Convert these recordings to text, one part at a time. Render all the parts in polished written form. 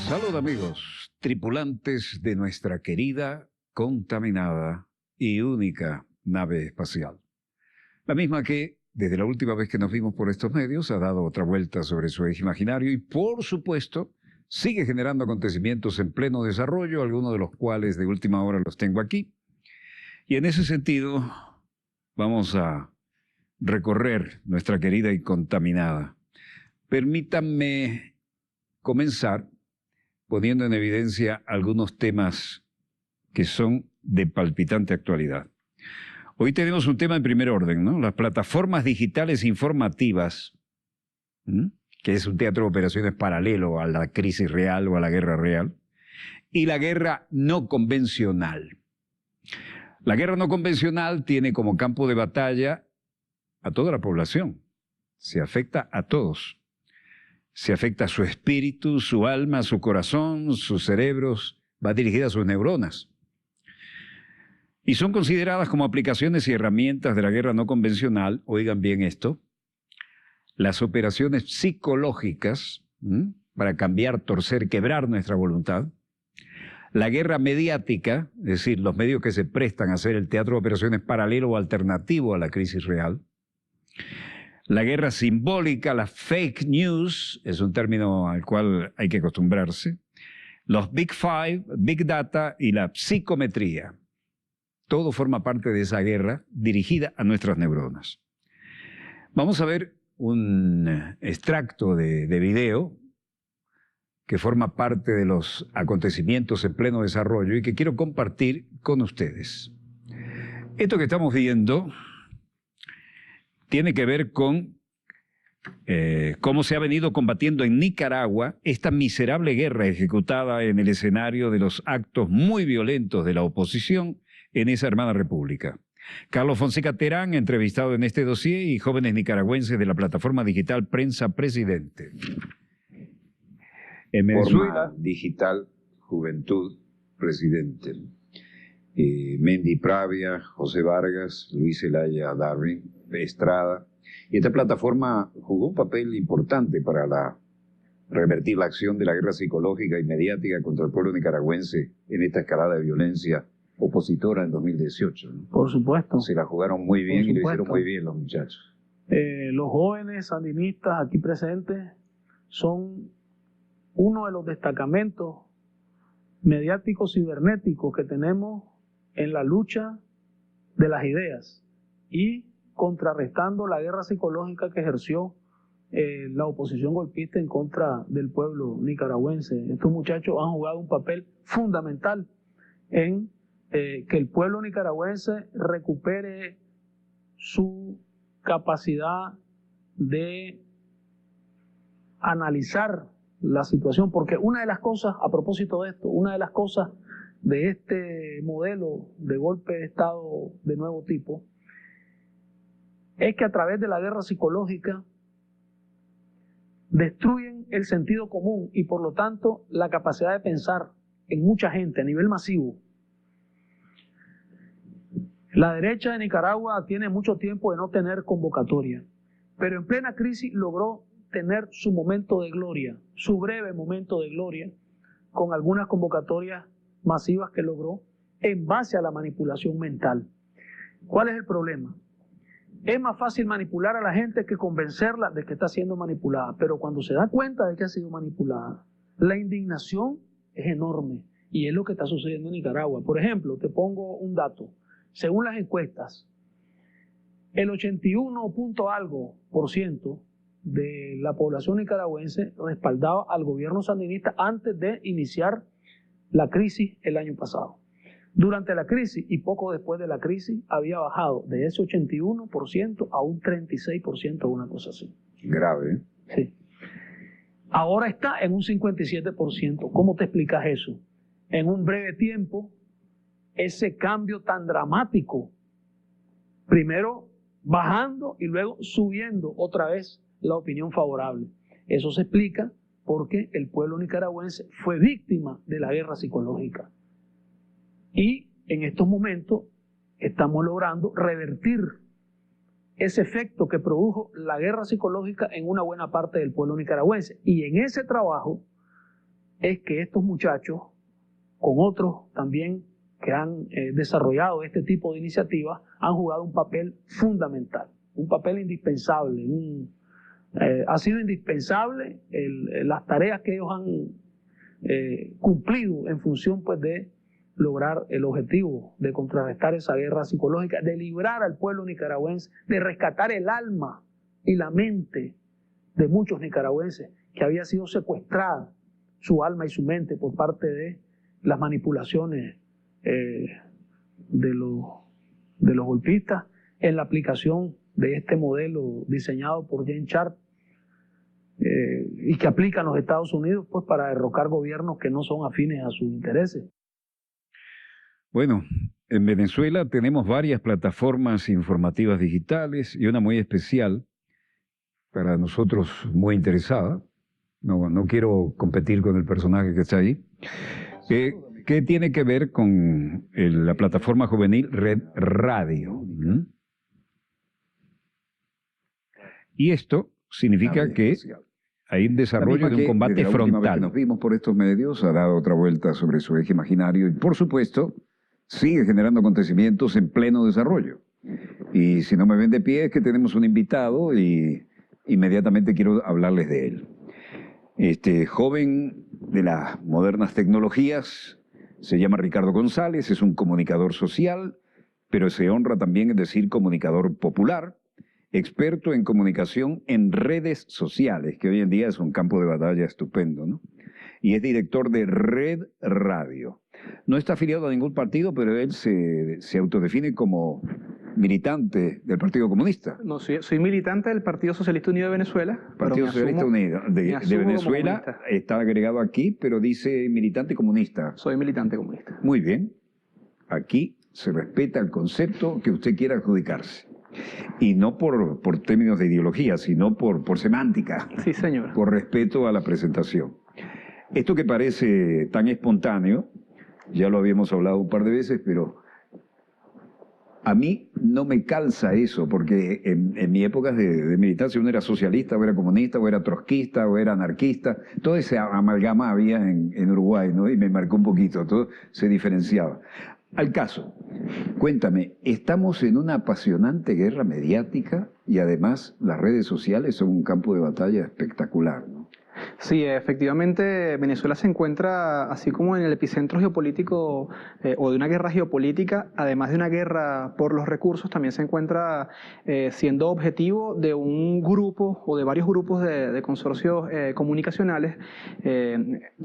Salud amigos, tripulantes de nuestra querida, contaminada y única nave espacial. La misma que, desde la última vez que nos vimos por estos medios, ha dado otra vuelta sobre su eje imaginario y, por supuesto, sigue generando acontecimientos en pleno desarrollo, algunos de los cuales de última hora los tengo aquí. Y en ese sentido, vamos a recorrer nuestra querida y contaminada. Permítanme comenzar poniendo en evidencia algunos temas que son de palpitante actualidad. Hoy tenemos un tema en primer orden, ¿no? Las plataformas digitales informativas, que es un teatro de operaciones paralelo a la crisis real o a la guerra real, y la guerra no convencional. La guerra no convencional tiene como campo de batalla a toda la población, se afecta a todos. Se afecta a su espíritu, su alma, su corazón, sus cerebros, va dirigida a sus neuronas. Y son consideradas como aplicaciones y herramientas de la guerra no convencional, oigan bien esto, las operaciones psicológicas, para cambiar, torcer, quebrar nuestra voluntad, la guerra mediática, es decir, los medios que se prestan a hacer el teatro de operaciones paralelo o alternativo a la crisis real, la guerra simbólica, la fake news, es un término al cual hay que acostumbrarse, los Big Five, Big Data y la psicometría. Todo forma parte de esa guerra dirigida a nuestras neuronas. Vamos a ver un extracto de video que forma parte de los acontecimientos en pleno desarrollo y que quiero compartir con ustedes. Esto que estamos viendo tiene que ver con cómo se ha venido combatiendo en Nicaragua esta miserable guerra ejecutada en el escenario de los actos muy violentos de la oposición en esa hermana república. Carlos Fonseca Terán, entrevistado en este dossier, y jóvenes nicaragüenses de la plataforma digital Prensa Presidente. En Venezuela, digital Juventud Presidente. Mendy Pravia, José Vargas, Luis Zelaya Darwin, Estrada. Y esta plataforma jugó un papel importante para revertir la acción de la guerra psicológica y mediática contra el pueblo nicaragüense en esta escalada de violencia opositora en 2018, ¿no? Por supuesto. Se la jugaron muy bien y lo hicieron muy bien los muchachos. Los jóvenes sandinistas aquí presentes son uno de los destacamentos mediáticos cibernéticos que tenemos en la lucha de las ideas y contrarrestando la guerra psicológica que ejerció la oposición golpista en contra del pueblo nicaragüense. Estos muchachos han jugado un papel fundamental en que el pueblo nicaragüense recupere su capacidad de analizar la situación, porque una de las cosas, a propósito de esto, una de las cosas de este modelo de golpe de Estado de nuevo tipo, es que a través de la guerra psicológica destruyen el sentido común y por lo tanto la capacidad de pensar en mucha gente a nivel masivo. La derecha de Nicaragua tiene mucho tiempo de no tener convocatoria, pero en plena crisis logró tener su momento de gloria, su breve momento de gloria, con algunas convocatorias masivas que logró en base a la manipulación mental. ¿Cuál es el problema? Es más fácil manipular a la gente que convencerla de que está siendo manipulada, pero cuando se da cuenta de que ha sido manipulada, la indignación es enorme y es lo que está sucediendo en Nicaragua. Por ejemplo, te pongo un dato. Según las encuestas, el 81% de la población nicaragüense respaldaba al gobierno sandinista antes de iniciar la crisis el año pasado. Durante la crisis y poco después de la crisis había bajado de ese 81% a un 36%, una cosa así. Grave, ¿eh? Sí. Ahora está en un 57%. ¿Cómo te explicas eso? En un breve tiempo, ese cambio tan dramático, primero bajando y luego subiendo otra vez la opinión favorable. Eso se explica porque el pueblo nicaragüense fue víctima de la guerra psicológica. Y en estos momentos estamos logrando revertir ese efecto que produjo la guerra psicológica en una buena parte del pueblo nicaragüense. Y en ese trabajo es que estos muchachos, con otros también que han desarrollado este tipo de iniciativas, han jugado un papel fundamental, un papel indispensable. Ha sido indispensable las tareas que ellos han cumplido en función pues, de lograr el objetivo de contrarrestar esa guerra psicológica, de librar al pueblo nicaragüense, de rescatar el alma y la mente de muchos nicaragüenses que había sido secuestrada, su alma y su mente, por parte de las manipulaciones de los golpistas en la aplicación de este modelo diseñado por James Sharp y que aplican los Estados Unidos pues, para derrocar gobiernos que no son afines a sus intereses. Bueno, en Venezuela tenemos varias plataformas informativas digitales y una muy especial, para nosotros muy interesada. No quiero competir con el personaje que está ahí. ¿Qué tiene que ver con la plataforma juvenil Red Radio? Y esto significa que hay un desarrollo de un combate frontal. Nos vimos por estos medios, ha dado otra vuelta sobre su eje imaginario y, por supuesto, sigue generando acontecimientos en pleno desarrollo. Y si no me ven de pie es que tenemos un invitado y inmediatamente quiero hablarles de él. Este joven de las modernas tecnologías se llama Ricardo González, es un comunicador social, pero se honra también en decir comunicador popular, experto en comunicación en redes sociales, que hoy en día es un campo de batalla estupendo, ¿no? Y es director de Red Radio. No está afiliado a ningún partido, pero él se autodefine como militante del Partido Comunista. No, soy militante del Partido Socialista Unido de Venezuela. Partido Socialista Unido de Venezuela está agregado aquí, pero dice militante comunista. Soy militante comunista. Muy bien. Aquí se respeta el concepto que usted quiera adjudicarse. Y no por términos de ideología, sino por semántica. Sí, señor. Por respeto a la presentación. Esto que parece tan espontáneo, ya lo habíamos hablado un par de veces, pero a mí no me calza eso, porque en mi época de militancia uno era socialista, o era comunista, o era trotskista, o era anarquista. Todo ese amalgama había en Uruguay, ¿no? Y me marcó un poquito, todo se diferenciaba. Al caso, cuéntame, estamos en una apasionante guerra mediática y además las redes sociales son un campo de batalla espectacular, ¿no? Sí, efectivamente Venezuela se encuentra así como en el epicentro geopolítico o de una guerra geopolítica, además de una guerra por los recursos, también se encuentra siendo objetivo de un grupo o de varios grupos de consorcios comunicacionales,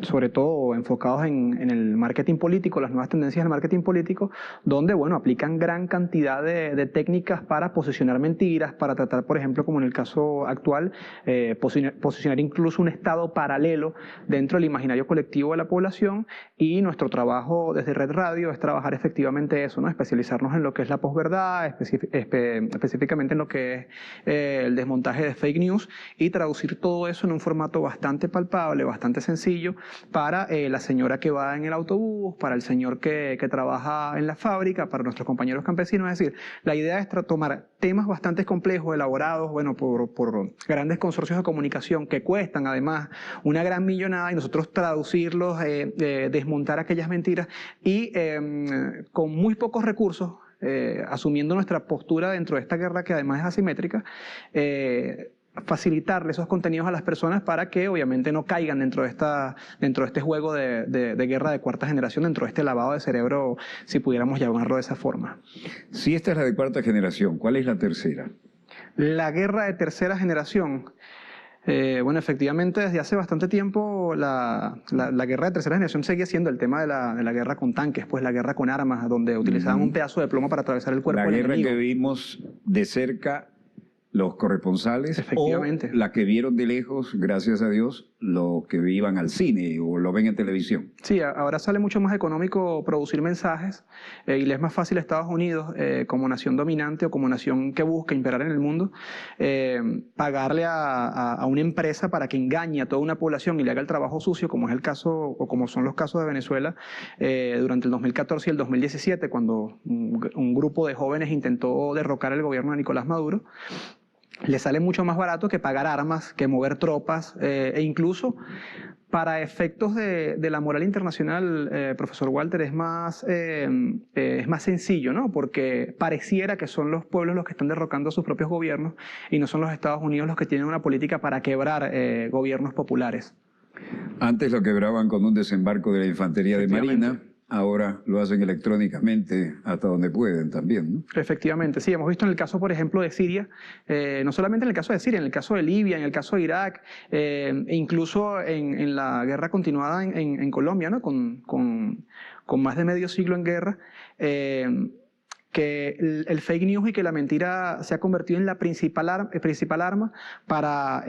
sobre todo enfocados en el marketing político, las nuevas tendencias del marketing político, donde bueno, aplican gran cantidad de técnicas para posicionar mentiras, para tratar, por ejemplo, como en el caso actual, posicionar incluso un estado paralelo dentro del imaginario colectivo de la población. Y nuestro trabajo desde Red Radio es trabajar efectivamente eso, ¿no? Especializarnos en lo que es la posverdad, específicamente en lo que es el desmontaje de fake news, y traducir todo eso en un formato bastante palpable, bastante sencillo para la señora que va en el autobús, para el señor que trabaja en la fábrica, para nuestros compañeros campesinos. Es decir, la idea es tomar temas bastante complejos, elaborados, bueno, por grandes consorcios de comunicación que cuestan además una gran millonada, y nosotros traducirlos, desmontar aquellas mentiras y con muy pocos recursos, asumiendo nuestra postura dentro de esta guerra que además es asimétrica, facilitarle esos contenidos a las personas para que obviamente no caigan dentro de este juego de guerra de cuarta generación, dentro de este lavado de cerebro, si pudiéramos llamarlo de esa forma. Si esta es la de cuarta generación, ¿cuál es la tercera? La guerra de tercera generación. Bueno, efectivamente, desde hace bastante tiempo la guerra de tercera generación seguía siendo el tema de la guerra con tanques, pues la guerra con armas, donde utilizaban un pedazo de plomo para atravesar el cuerpo del enemigo. La guerra que vimos de cerca los corresponsales, Efectivamente. o la que vieron de lejos, gracias a Dios, los que iban al cine o lo ven en televisión. Sí, ahora sale mucho más económico producir mensajes y le es más fácil a Estados Unidos, como nación dominante o como nación que busca imperar en el mundo, pagarle a una empresa para que engañe a toda una población y le haga el trabajo sucio, como es el caso o como son los casos de Venezuela durante el 2014 y el 2017, cuando un grupo de jóvenes intentó derrocar el gobierno de Nicolás Maduro. Le sale mucho más barato que pagar armas, que mover tropas e incluso para efectos de la moral internacional, profesor Walter, es más sencillo, ¿no? Porque pareciera que son los pueblos los que están derrocando a sus propios gobiernos y no son los Estados Unidos los que tienen una política para quebrar gobiernos populares. Antes lo quebraban con un desembarco de la infantería de Marina. Ahora lo hacen electrónicamente hasta donde pueden también, ¿no? Efectivamente, sí, hemos visto en el caso, por ejemplo, de Siria, no solamente en el caso de Siria, en el caso de Libia, en el caso de Irak, e incluso en la guerra continuada en Colombia, ¿no? Con más de medio siglo en guerra, que el fake news y que la mentira se ha convertido en la principal arma para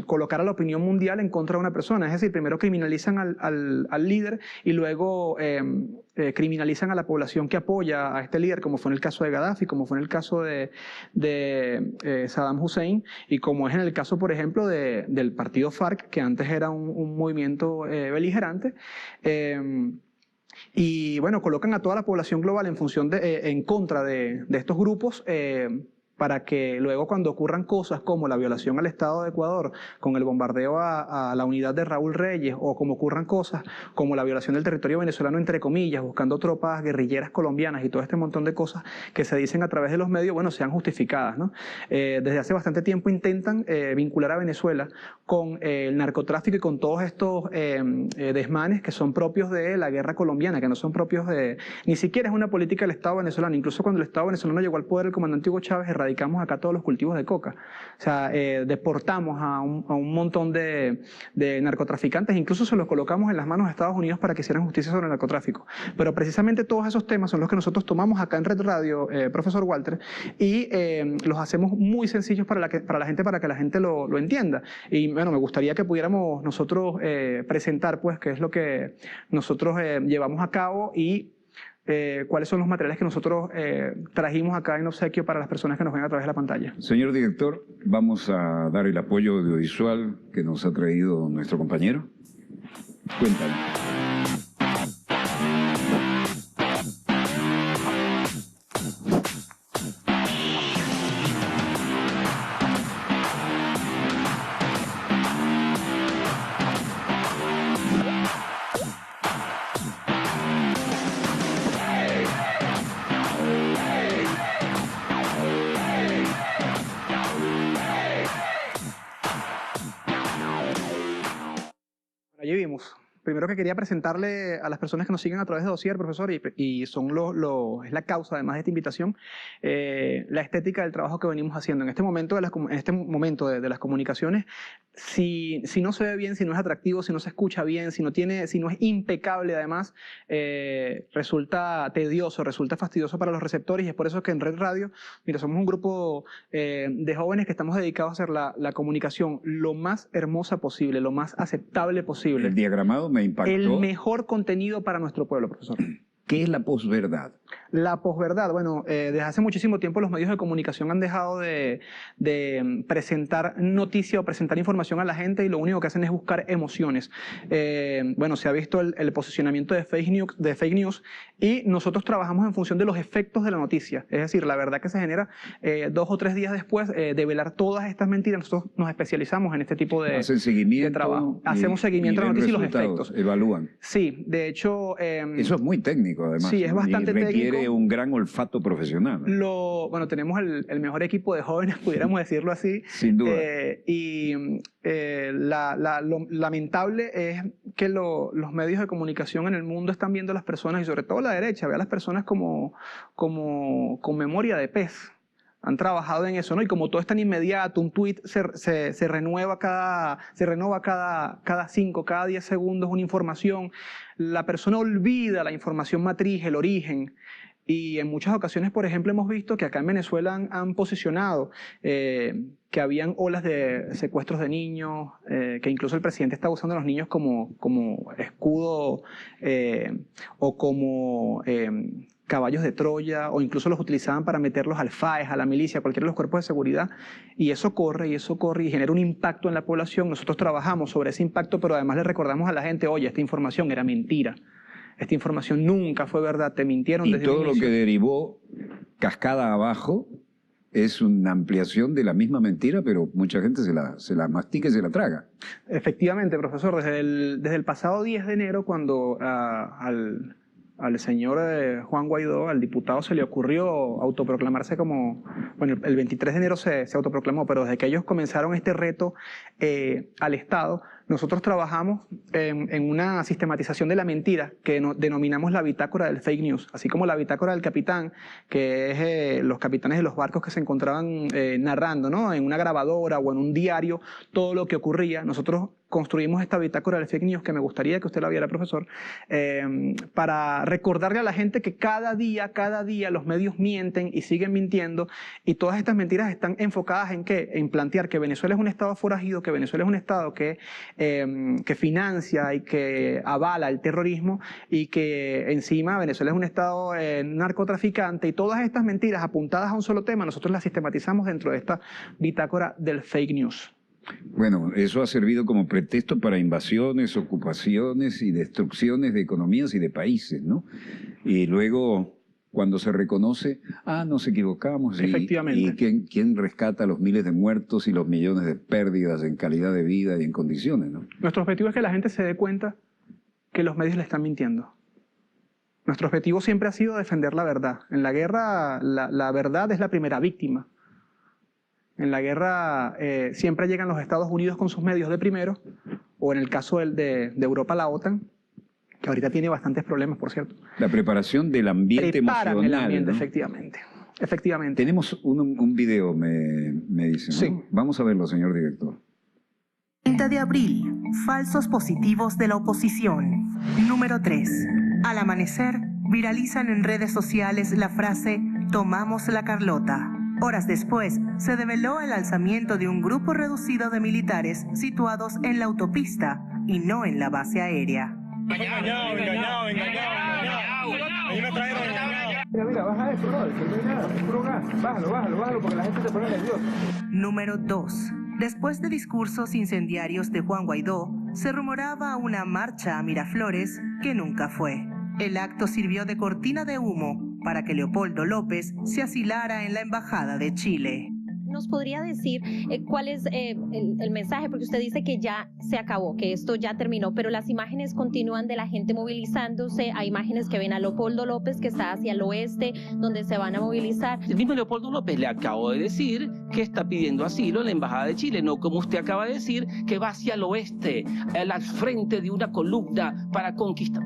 colocar a la opinión mundial en contra de una persona. Es decir, primero criminalizan al líder y luego criminalizan a la población que apoya a este líder, como fue en el caso de Gaddafi, como fue en el caso de Saddam Hussein y como es en el caso, por ejemplo, del partido FARC, que antes era un movimiento beligerante. Y bueno, colocan a toda la población global en contra de estos grupos para que luego cuando ocurran cosas como la violación al Estado de Ecuador con el bombardeo a la unidad de Raúl Reyes o como ocurran cosas como la violación del territorio venezolano entre comillas, buscando tropas guerrilleras colombianas y todo este montón de cosas que se dicen a través de los medios, bueno, sean justificadas, ¿no? Desde hace bastante tiempo intentan vincular a Venezuela con el narcotráfico y con todos estos desmanes que son propios de la guerra colombiana, que no son propios ni siquiera es una política del Estado venezolano. Incluso cuando el Estado venezolano llegó al poder, el comandante Hugo Chávez erradicamos acá todos los cultivos de coca. O sea, deportamos a un montón de narcotraficantes, incluso se los colocamos en las manos de Estados Unidos para que hicieran justicia sobre el narcotráfico. Pero precisamente todos esos temas son los que nosotros tomamos acá en Red Radio, profesor Walter, y los hacemos muy sencillos para la gente, para que la gente lo entienda. Y bueno, me gustaría que pudiéramos nosotros presentar, pues, qué es lo que nosotros llevamos a cabo y cuáles son los materiales que nosotros trajimos acá en obsequio para las personas que nos ven a través de la pantalla. Señor director, vamos a dar el apoyo audiovisual que nos ha traído nuestro compañero. Cuéntame. Allí vimos. Primero que quería presentarle a las personas que nos siguen a través de Dossier, profesor, y son es la causa además de esta invitación, la estética del trabajo que venimos haciendo. En este momento de las comunicaciones, si no se ve bien, si no es atractivo, si no se escucha bien, si no es impecable además, resulta tedioso, resulta fastidioso para los receptores, y es por eso que en Red Radio, mira, somos un grupo de jóvenes que estamos dedicados a hacer la comunicación lo más hermosa posible, lo más aceptable posible. El diagramado me impactó. El mejor contenido para nuestro pueblo, profesor. ¿Qué es la posverdad? La posverdad, bueno, desde hace muchísimo tiempo los medios de comunicación han dejado de presentar noticia o presentar información a la gente y lo único que hacen es buscar emociones. Bueno, se ha visto el posicionamiento de fake news y nosotros trabajamos en función de los efectos de la noticia. Es decir, la verdad que se genera 2 o 3 días después de velar todas estas mentiras. Nosotros nos especializamos en este tipo de trabajo. Hacemos seguimiento de la noticia y los efectos. Evalúan. Sí, de hecho... eso es muy técnico, además. Sí, es bastante técnico. Requiere un gran olfato profesional. Bueno, tenemos el mejor equipo de jóvenes, pudiéramos decirlo así. Sin duda. Lo lamentable es que los medios de comunicación en el mundo están viendo a las personas, y sobre todo la derecha, ve a las personas como con memoria de pez. Han trabajado en eso, ¿no? Y como todo es tan inmediato, un tweet se renueva cada 5, cada 10 segundos una información. La persona olvida la información matriz, el origen. Y en muchas ocasiones, por ejemplo, hemos visto que acá en Venezuela han posicionado que habían olas de secuestros de niños, que incluso el presidente estaba usando a los niños como escudo o como caballos de Troya, o incluso los utilizaban para meterlos al FAES, a la milicia, a cualquiera de los cuerpos de seguridad, y eso corre y genera un impacto en la población. Nosotros trabajamos sobre ese impacto, pero además le recordamos a la gente, oye, esta información era mentira. Esta información nunca fue verdad, te mintieron desde el inicio. Y todo lo que derivó cascada abajo es una ampliación de la misma mentira, pero mucha gente se la mastica y se la traga. Efectivamente, profesor, desde el pasado 10 de enero, cuando al señor Juan Guaidó, al diputado, se le ocurrió autoproclamarse como... Bueno, el 23 de enero se autoproclamó, pero desde que ellos comenzaron este reto al Estado, nosotros trabajamos en una sistematización de la mentira que denominamos la bitácora del fake news, así como la bitácora del capitán, que es los capitanes de los barcos que se encontraban narrando, ¿no?, en una grabadora o en un diario todo lo que ocurría. Nosotros construimos esta bitácora del fake news, que me gustaría que usted la viera, profesor, para recordarle a la gente que cada día los medios mienten y siguen mintiendo, y todas estas mentiras están enfocadas ¿en qué? En plantear que Venezuela es un estado forajido, que Venezuela es un estado que financia y que avala el terrorismo, y que encima Venezuela es un estado narcotraficante, y todas estas mentiras apuntadas a un solo tema nosotros las sistematizamos dentro de esta bitácora del fake news. Bueno, eso ha servido como pretexto para invasiones, ocupaciones y destrucciones de economías y de países, ¿no? Y luego, cuando se reconoce, nos equivocamos. Efectivamente. ¿Y quién rescata los miles de muertos y los millones de pérdidas en calidad de vida y en condiciones, ¿no? Nuestro objetivo es que la gente se dé cuenta que los medios le están mintiendo. Nuestro objetivo siempre ha sido defender la verdad. En la guerra, la verdad es la primera víctima. En la guerra siempre llegan los Estados Unidos con sus medios de primero, o en el caso de Europa, la OTAN, que ahorita tiene bastantes problemas, por cierto. La preparación del ambiente emocional, el ambiente, ¿no? Efectivamente. Tenemos un video, me dicen, ¿no? Sí. Vamos a verlo, señor director. 30 de abril, falsos positivos de la oposición. Número 3. Al amanecer, viralizan en redes sociales la frase "tomamos la Carlota". Horas después, se develó el alzamiento de un grupo reducido de militares situados en la autopista y no en la base aérea. Engañado. Ahí me trajeron engañado. Mira, baja eso, no hay nada, es puro gas. Bájalo, porque la gente se pone nerviosa. Número 2. Después de discursos incendiarios de Juan Guaidó, se rumoraba una marcha a Miraflores que nunca fue. El acto sirvió de cortina de humo para que Leopoldo López se asilara en la Embajada de Chile. ¿Nos podría decir cuál es el mensaje? Porque usted dice que ya se acabó, que esto ya terminó, pero las imágenes continúan de la gente movilizándose. Hay imágenes que ven a Leopoldo López, que está hacia el oeste, donde se van a movilizar. El mismo Leopoldo López le acabo de decir que está pidiendo asilo en la Embajada de Chile, no como usted acaba de decir, que va hacia el oeste, al frente de una columna para conquistar.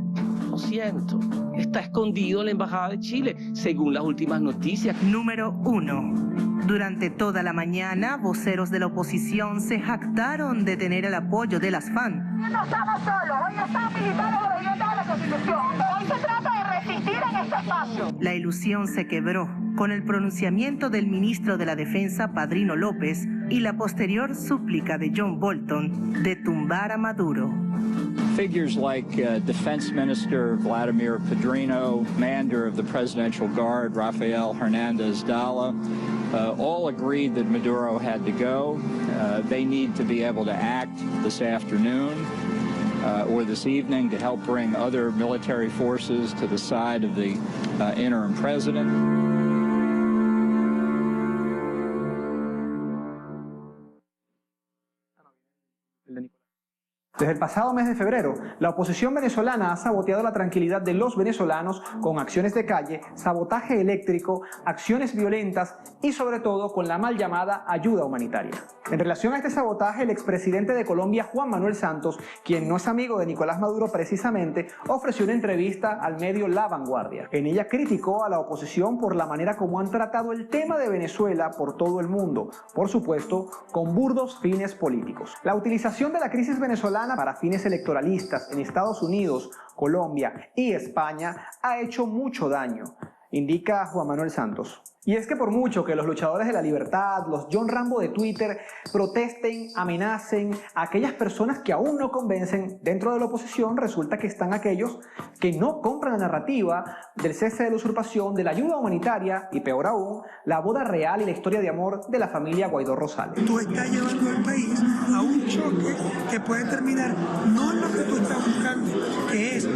Lo siento, está escondido en la Embajada de Chile, según las últimas noticias. Número 1. Durante toda la mañana, voceros de la oposición se jactaron de tener el apoyo de las FAN. No estamos solos, hoy están militares obedientes a la Constitución. Hoy se trata de resistir en este espacio. La ilusión se quebró con el pronunciamiento del ministro de la Defensa, Padrino López, y la posterior súplica de John Bolton de tumbar a Maduro. Figures like Defense Minister Vladimir Padrino, Commander of the Presidential Guard Rafael Hernandez Dala, all agreed that Maduro had to go. They need to be able to act this afternoon or this evening to help bring other military forces to the side of the interim president. Desde el pasado mes de febrero, la oposición venezolana ha saboteado la tranquilidad de los venezolanos con acciones de calle, sabotaje eléctrico, acciones violentas y sobre todo con la mal llamada ayuda humanitaria. En relación a este sabotaje, el expresidente de Colombia, Juan Manuel Santos, quien no es amigo de Nicolás Maduro precisamente, ofreció una entrevista al medio La Vanguardia. En ella criticó a la oposición por la manera como han tratado el tema de Venezuela por todo el mundo, por supuesto, con burdos fines políticos. La utilización de la crisis venezolana para fines electoralistas en Estados Unidos, Colombia y España ha hecho mucho daño. indica Juan Manuel Santos. Y es que por mucho que los luchadores de la libertad, los John Rambo de Twitter, protesten, amenacen a aquellas personas que aún no convencen, dentro de la oposición resulta que están aquellos que no compran la narrativa del cese de la usurpación, de la ayuda humanitaria y, peor aún, la boda real y la historia de amor de la familia Guaidó Rosales. Tú estás llevando al país a un choque que puede terminar no en lo que tú estás buscando, que es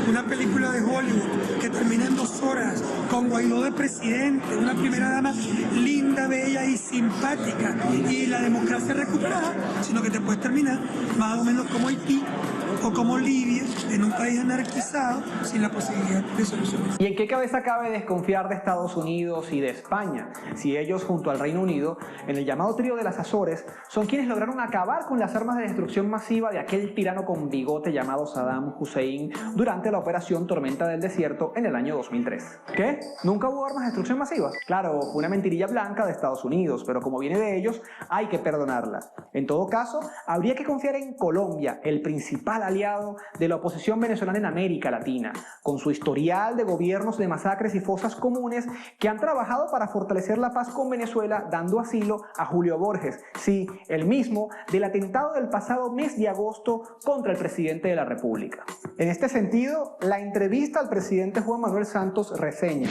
una película de Hollywood que termina en 2 horas con Guaidó de presidente, una primera dama linda, bella y simpática, y la democracia recuperada, sino que te puedes terminar más o menos como Haití o como Libia, en un país anarquizado sin la posibilidad de soluciones. ¿Y en qué cabeza cabe desconfiar de Estados Unidos y de España, si ellos, junto al Reino Unido, en el llamado trío de las Azores, son quienes lograron acabar con las armas de destrucción masiva de aquel tirano con bigote llamado Saddam Hussein durante la operación Tormenta del Desierto en el año 2003? ¿Qué? ¿Nunca hubo armas de destrucción masiva? Claro, fue una mentirilla blanca de Estados Unidos, pero como viene de ellos, hay que perdonarla. En todo caso, habría que confiar en Colombia, el principal aliado de la oposición venezolana en América Latina, con su historial de gobiernos de masacres y fosas comunes que han trabajado para fortalecer la paz con Venezuela, dando asilo a Julio Borges, sí, el mismo del atentado del pasado mes de agosto contra el presidente de la República. En este sentido, la entrevista al presidente Juan Manuel Santos reseña: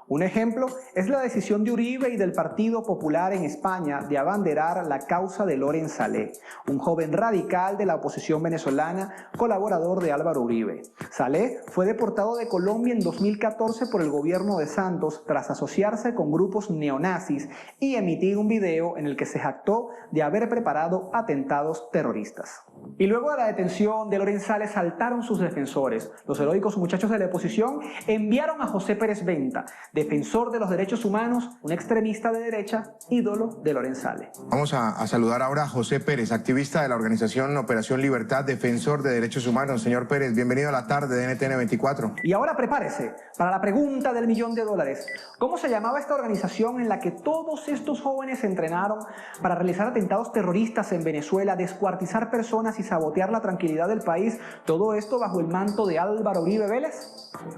un ejemplo es la decisión de Uribe y del Partido Popular en España de abanderar la causa de Loren Saleh, un joven radical de la oposición venezolana, colaborador de Álvaro Uribe. Saleh fue deportado de Colombia en 2014 por el gobierno de Santos tras asociarse con grupos neonazis y emitir un video en el que se jactó de haber preparado atentados terroristas. Y luego de la detención de Loren Saleh saltaron sus defensores. Los heroicos muchachos de la oposición enviaron a José Pérez Venta, defensor de los derechos humanos, un extremista de derecha, ídolo de Loren Saleh. Vamos a saludar ahora a José Pérez, activista de la organización Operación Libertad, defensor de derechos humanos. Señor Pérez, bienvenido a la tarde de NTN 24. Y ahora prepárese para la pregunta del $1.000.000. ¿Cómo se llamaba esta organización en la que todos estos jóvenes se entrenaron para realizar atentados terroristas en Venezuela, descuartizar personas y sabotear la tranquilidad del país? Todo esto bajo el manto de Álvaro Uribe Vélez.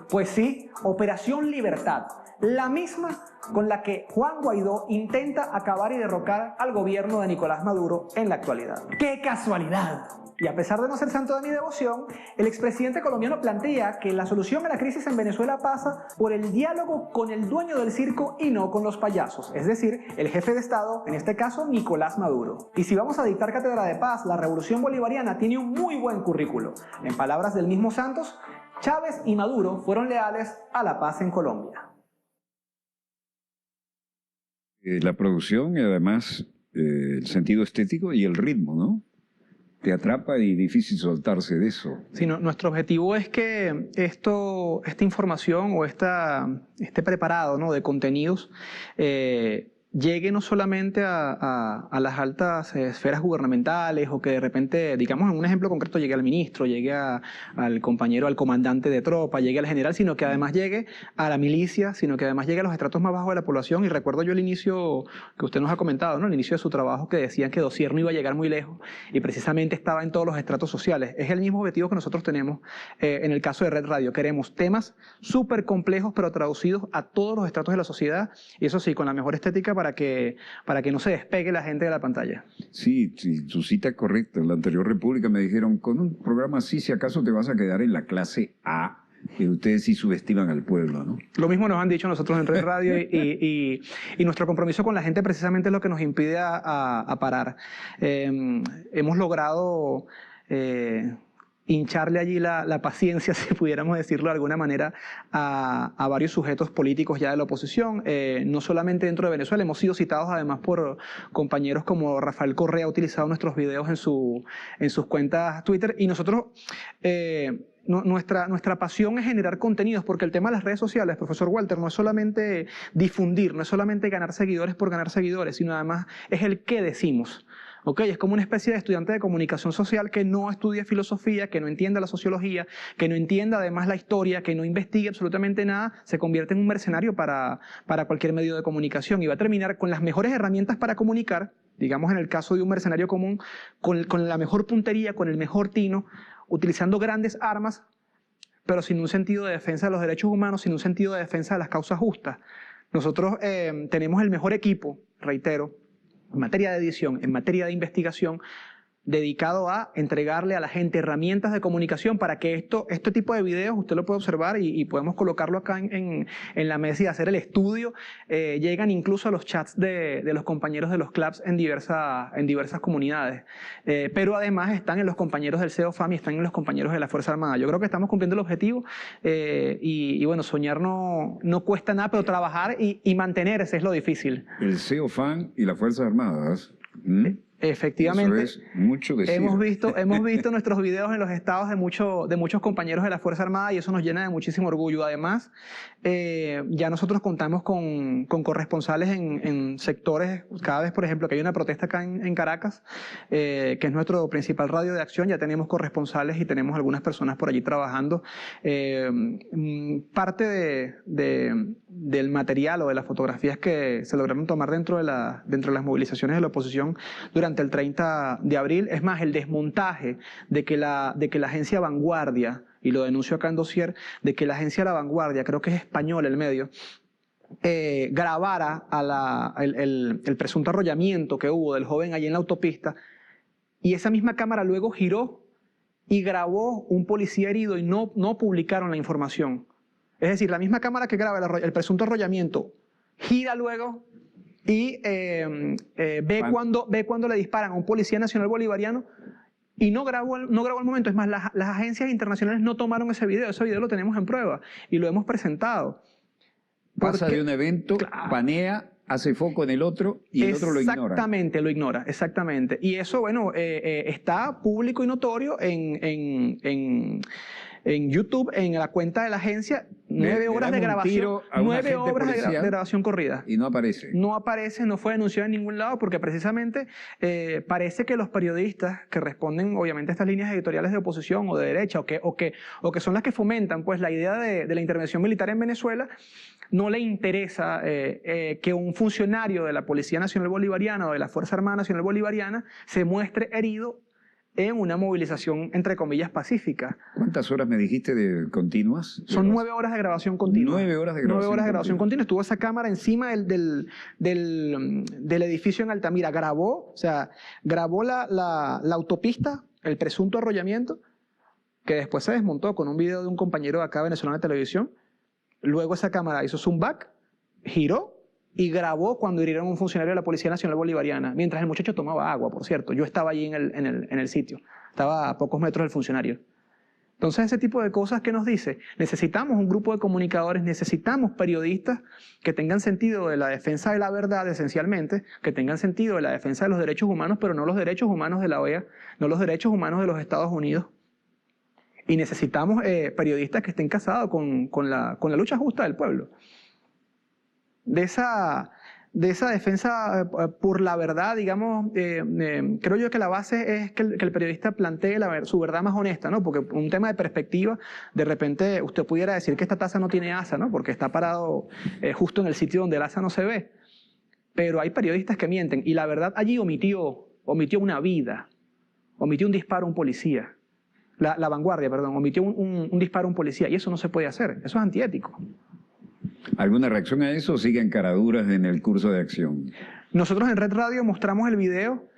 Pues sí, Operación Libertad, la misma con la que Juan Guaidó intenta acabar y derrocar al gobierno de Nicolás Maduro en la actualidad. ¡Qué casualidad! Y a pesar de no ser santo de mi devoción, el expresidente colombiano plantea que la solución a la crisis en Venezuela pasa por el diálogo con el dueño del circo y no con los payasos, es decir, el jefe de Estado, en este caso Nicolás Maduro. Y si vamos a dictar cátedra de paz, la revolución bolivariana tiene un muy buen currículo. En palabras del mismo Santos, Chávez y Maduro fueron leales a la paz en Colombia. La producción y además el sentido estético y el ritmo, ¿no? Te atrapa y difícil soltarse de eso. Sí, nuestro objetivo es que esta información o este preparado, ¿no?, de contenidos llegue no solamente a las altas esferas gubernamentales, o que de repente, digamos en un ejemplo concreto, llegue al ministro, llegue al compañero, al comandante de tropa, llegue al general, sino que además llegue a la milicia, sino que además llegue a los estratos más bajos de la población. Y recuerdo yo el inicio que usted nos ha comentado, ¿no?, el inicio de su trabajo, que decían que Dossier no iba a llegar muy lejos, y precisamente estaba en todos los estratos sociales. Es el mismo objetivo que nosotros tenemos en el caso de Red Radio. Queremos temas súper complejos, pero traducidos a todos los estratos de la sociedad, y eso sí, con la mejor estética para que no se despegue la gente de la pantalla. Sí, su cita es correcta. En la anterior república me dijeron, con un programa así, si acaso te vas a quedar en la clase A, que ustedes sí subestiman al pueblo, ¿no? Lo mismo nos han dicho nosotros en Red Radio y nuestro compromiso con la gente precisamente es lo que nos impide a parar. Hemos logrado hincharle allí la paciencia, si pudiéramos decirlo de alguna manera, a varios sujetos políticos ya de la oposición, no solamente dentro de Venezuela. Hemos sido citados además por compañeros como Rafael Correa, ha utilizado nuestros videos en sus cuentas Twitter, y nosotros... Nuestra pasión es generar contenidos, porque el tema de las redes sociales, profesor Walter, no es solamente difundir, no es solamente ganar seguidores por ganar seguidores, sino además es el qué decimos. Okay, es como una especie de estudiante de comunicación social que no estudia filosofía, que no entienda la sociología, que no entienda además la historia, que no investigue absolutamente nada, se convierte en un mercenario para cualquier medio de comunicación, y va a terminar con las mejores herramientas para comunicar, digamos en el caso de un mercenario común, con la mejor puntería, con el mejor tino, utilizando grandes armas, pero sin un sentido de defensa de los derechos humanos, sin un sentido de defensa de las causas justas. Nosotros tenemos el mejor equipo, reitero, en materia de edición, en materia de investigación, dedicado a entregarle a la gente herramientas de comunicación para que este tipo de videos, usted lo puede observar y podemos colocarlo acá en la mesa y hacer el estudio, llegan incluso a los chats de los compañeros de los clubs en diversas comunidades, pero además están en los compañeros del CEOFAM y están en los compañeros de la Fuerza Armada. Yo creo que estamos cumpliendo el objetivo y bueno, soñar no cuesta nada, pero trabajar y mantenerse es lo difícil. El CEOFAM y las Fuerzas Armadas. Efectivamente, eso es mucho decir. hemos visto nuestros videos en los estados de muchos compañeros de la Fuerza Armada y eso nos llena de muchísimo orgullo. Además, ya nosotros contamos con corresponsales en sectores, cada vez por ejemplo que hay una protesta acá en Caracas, que es nuestro principal radio de acción, ya tenemos corresponsales y tenemos algunas personas por allí trabajando. Parte del material o de las fotografías que se lograron tomar dentro de las movilizaciones de la oposición durante el 30 de abril, es más, el desmontaje de que la agencia Vanguardia, y lo denuncio acá en dossier, de que la agencia La Vanguardia, creo que es español el medio, grabara el presunto arrollamiento que hubo del joven allí en la autopista, y esa misma cámara luego giró y grabó un policía herido y no publicaron la información. Es decir, la misma cámara que graba el presunto arrollamiento gira luego y ve cuando le disparan a un policía nacional bolivariano y no grabó el momento. Es más, las agencias internacionales no tomaron ese video lo tenemos en prueba y lo hemos presentado. Pasa de un evento, panea, hace foco en el otro y el otro lo ignora. Exactamente, lo ignora, exactamente. Y eso, bueno, está público y notorio en YouTube, en la cuenta de la agencia, 9 horas de grabación, 9 horas de grabación corrida. Y no aparece. No aparece, no fue denunciado en ningún lado, porque precisamente parece que los periodistas que responden, obviamente, a estas líneas editoriales de oposición o de derecha, o que son las que fomentan pues la idea de la intervención militar en Venezuela, no le interesa que un funcionario de la Policía Nacional Bolivariana o de la Fuerza Armada Nacional Bolivariana se muestre herido en una movilización, entre comillas, pacífica. ¿Cuántas horas me dijiste de continuas? Son 9 horas de grabación continua. 9 horas de grabación. 9 horas de grabación continua. Estuvo esa cámara encima del edificio en Altamira. Grabó la autopista, el presunto arrollamiento, que después se desmontó con un video de un compañero de acá venezolano de televisión. Luego esa cámara hizo zoom back, giró y grabó cuando hirieron a un funcionario de la Policía Nacional Bolivariana, mientras el muchacho tomaba agua, por cierto. Yo estaba allí en el sitio, estaba a pocos metros del funcionario. Entonces, ese tipo de cosas, ¿qué nos dice? Necesitamos un grupo de comunicadores, necesitamos periodistas que tengan sentido de la defensa de la verdad, esencialmente, que tengan sentido de la defensa de los derechos humanos, pero no los derechos humanos de la OEA, no los derechos humanos de los Estados Unidos. Y necesitamos periodistas que estén casados con la lucha justa del pueblo. De esa defensa por la verdad, digamos, creo yo que la base es que el periodista plantee su verdad más honesta, ¿no? Porque un tema de perspectiva, de repente usted pudiera decir que esta taza no tiene asa, ¿no? Porque está parado justo en el sitio donde el asa no se ve. Pero hay periodistas que mienten y la verdad allí omitió una vida, omitió un disparo a un policía. La Vanguardia, perdón, omitió un disparo a un policía y eso no se puede hacer, eso es antiético. ¿Alguna reacción a eso o siguen caraduras en el curso de acción? Nosotros en Red Radio mostramos el video,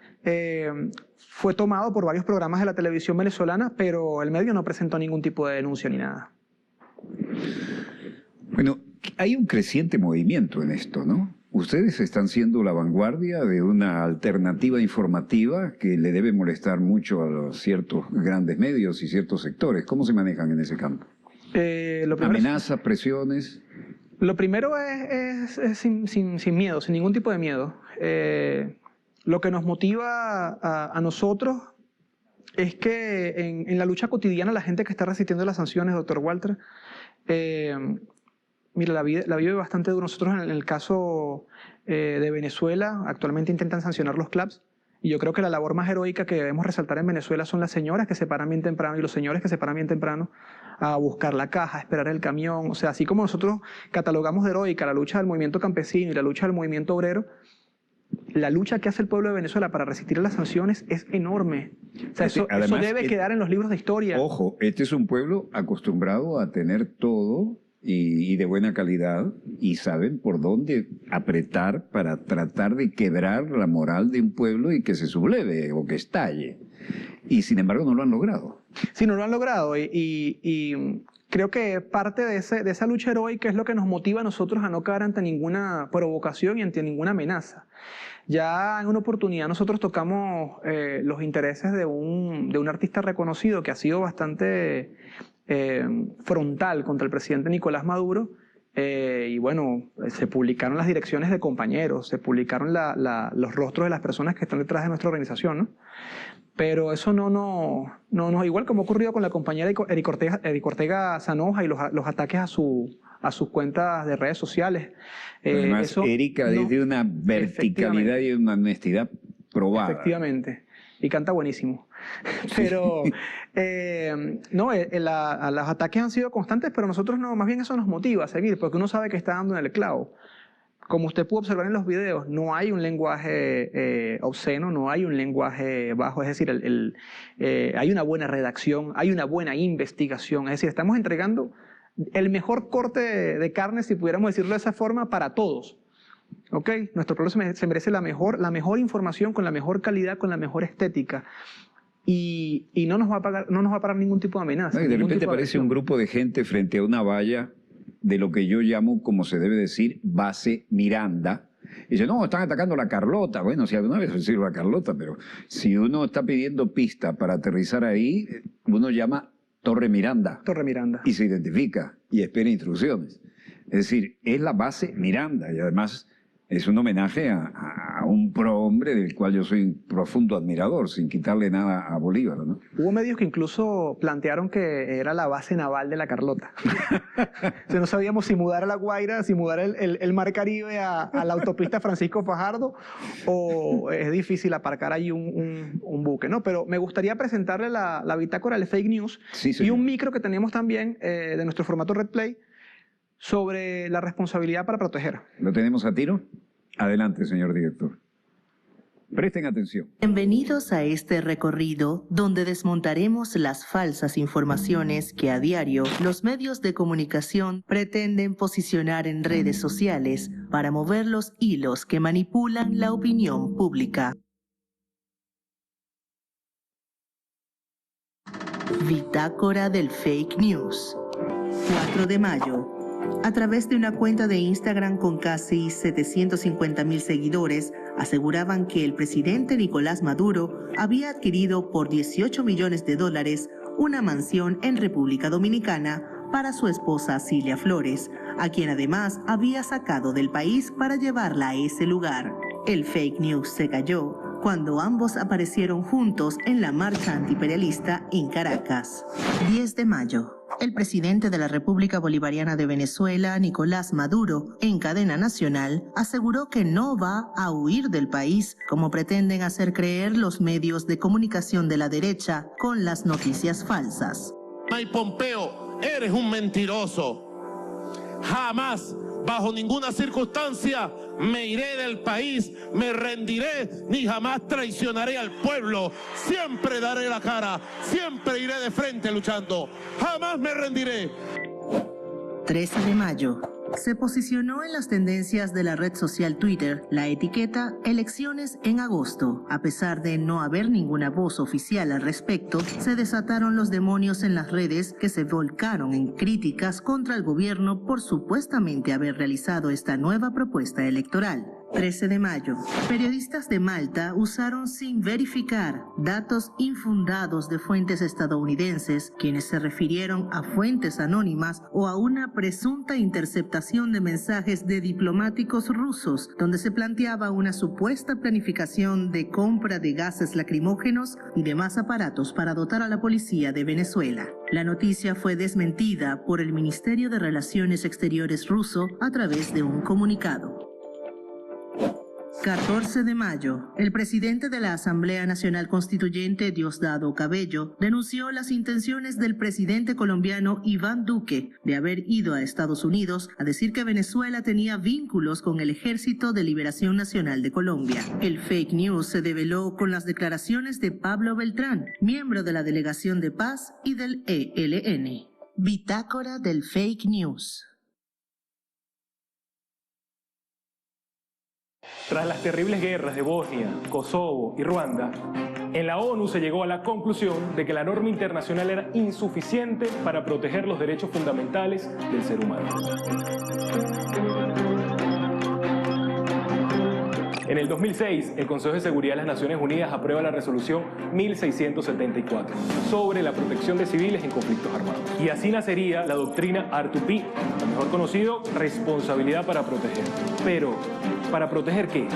fue tomado por varios programas de la televisión venezolana, pero el medio no presentó ningún tipo de denuncia ni nada. Bueno, hay un creciente movimiento en esto, ¿no? Ustedes están siendo la vanguardia de una alternativa informativa que le debe molestar mucho a los ciertos grandes medios y ciertos sectores. ¿Cómo se manejan en ese campo? ¿Amenazas, presiones? Lo primero es sin miedo, sin ningún tipo de miedo. Lo que nos motiva a nosotros es que en la lucha cotidiana la gente que está resistiendo las sanciones, doctor Walter, mira, la vive bastante duro. Nosotros en el caso de Venezuela actualmente intentan sancionar los clubs y yo creo que la labor más heroica que debemos resaltar en Venezuela son las señoras que se paran bien temprano y los señores que se paran bien temprano a buscar la caja, a esperar el camión. O sea, así como nosotros catalogamos de heroica la lucha del movimiento campesino y la lucha del movimiento obrero, la lucha que hace el pueblo de Venezuela para resistir a las sanciones es enorme. O sea, eso debe quedar en los libros de historia. Ojo, este es un pueblo acostumbrado a tener todo y de buena calidad, y saben por dónde apretar para tratar de quebrar la moral de un pueblo y que se subleve o que estalle. Y sin embargo no lo han logrado. Sí, no lo han logrado, y creo que parte de esa lucha heroica es lo que nos motiva a nosotros a no caer ante ninguna provocación y ante ninguna amenaza. Ya en una oportunidad nosotros tocamos los intereses de un artista reconocido que ha sido bastante frontal contra el presidente Nicolás Maduro, y bueno, se publicaron las direcciones de compañeros, se publicaron los rostros de las personas que están detrás de nuestra organización, ¿no? Pero eso no, igual como ha ocurrido con la compañera Eric Ortega Zanoja y los ataques a sus cuentas de redes sociales. Además, Erika desde una verticalidad y una honestidad probada. Efectivamente, y canta buenísimo. Pero los ataques han sido constantes, pero nosotros no, más bien eso nos motiva a seguir, porque uno sabe que está dando en el clavo. Como usted pudo observar en los videos, no hay un lenguaje obsceno, no hay un lenguaje bajo, es decir, hay una buena redacción, hay una buena investigación, es decir, estamos entregando el mejor corte de carne, si pudiéramos decirlo de esa forma, para todos. ¿Ok? Nuestro pueblo se merece la mejor información, con la mejor calidad, con la mejor estética. Y no nos va a parar ningún tipo de amenaza. No, y de repente aparece un grupo de gente frente a una valla de lo que yo llamo, como se debe decir, base Miranda. Y dice, no, están atacando a la Carlota. Bueno, si alguna vez sirve a Carlota, pero si uno está pidiendo pista para aterrizar ahí, uno llama Torre Miranda. Torre Miranda. Y se identifica y espera instrucciones. Es decir, es la base Miranda, y además es un homenaje a un prohombre del cual yo soy un profundo admirador, sin quitarle nada a Bolívar, ¿no? Hubo medios que incluso plantearon que era la base naval de la Carlota. O sea, no sabíamos si mudar a La Guaira, si mudar el Mar Caribe a la autopista Francisco Fajardo, o es difícil aparcar ahí un buque, ¿no? Pero me gustaría presentarle la bitácora del fake news, sí, y un micro que tenemos también de nuestro formato Red Play, sobre la responsabilidad para proteger. ¿Lo tenemos a tiro? Adelante, señor director. Presten atención. Bienvenidos a este recorrido donde desmontaremos las falsas informaciones que a diario los medios de comunicación pretenden posicionar en redes sociales para mover los hilos que manipulan la opinión pública. Bitácora del Fake News. 4 de mayo. A través de una cuenta de Instagram con casi 750,000 seguidores, aseguraban que el presidente Nicolás Maduro había adquirido por $18 millones una mansión en República Dominicana para su esposa Cilia Flores, a quien además había sacado del país para llevarla a ese lugar. El fake news se cayó cuando ambos aparecieron juntos en la marcha antiimperialista en Caracas. 10 de mayo. El presidente de la República Bolivariana de Venezuela, Nicolás Maduro, en cadena nacional, aseguró que no va a huir del país, como pretenden hacer creer los medios de comunicación de la derecha con las noticias falsas. Mike Pompeo, eres un mentiroso. Jamás, bajo ninguna circunstancia, me iré del país, me rendiré, ni jamás traicionaré al pueblo. Siempre daré la cara, siempre iré de frente luchando. Jamás me rendiré. 13 de mayo. Se posicionó en las tendencias de la red social Twitter la etiqueta Elecciones en agosto. A pesar de no haber ninguna voz oficial al respecto, se desataron los demonios en las redes que se volcaron en críticas contra el gobierno por supuestamente haber realizado esta nueva propuesta electoral. 13 de mayo. Periodistas de Malta usaron sin verificar datos infundados de fuentes estadounidenses, quienes se refirieron a fuentes anónimas o a una presunta interceptación de mensajes de diplomáticos rusos, donde se planteaba una supuesta planificación de compra de gases lacrimógenos y demás aparatos para dotar a la policía de Venezuela. La noticia fue desmentida por el Ministerio de Relaciones Exteriores ruso a través de un comunicado. 14 de mayo, el presidente de la Asamblea Nacional Constituyente, Diosdado Cabello, denunció las intenciones del presidente colombiano Iván Duque de haber ido a Estados Unidos a decir que Venezuela tenía vínculos con el Ejército de Liberación Nacional de Colombia. El fake news se develó con las declaraciones de Pablo Beltrán, miembro de la Delegación de Paz y del ELN. Bitácora del Fake News. Tras las terribles guerras de Bosnia, Kosovo y Ruanda, en la ONU se llegó a la conclusión de que la norma internacional era insuficiente para proteger los derechos fundamentales del ser humano. En el 2006, el Consejo de Seguridad de las Naciones Unidas aprueba la resolución 1674 sobre la protección de civiles en conflictos armados. Y así nacería la doctrina R2P, o mejor conocido, responsabilidad para proteger. Pero, ¿para proteger qué?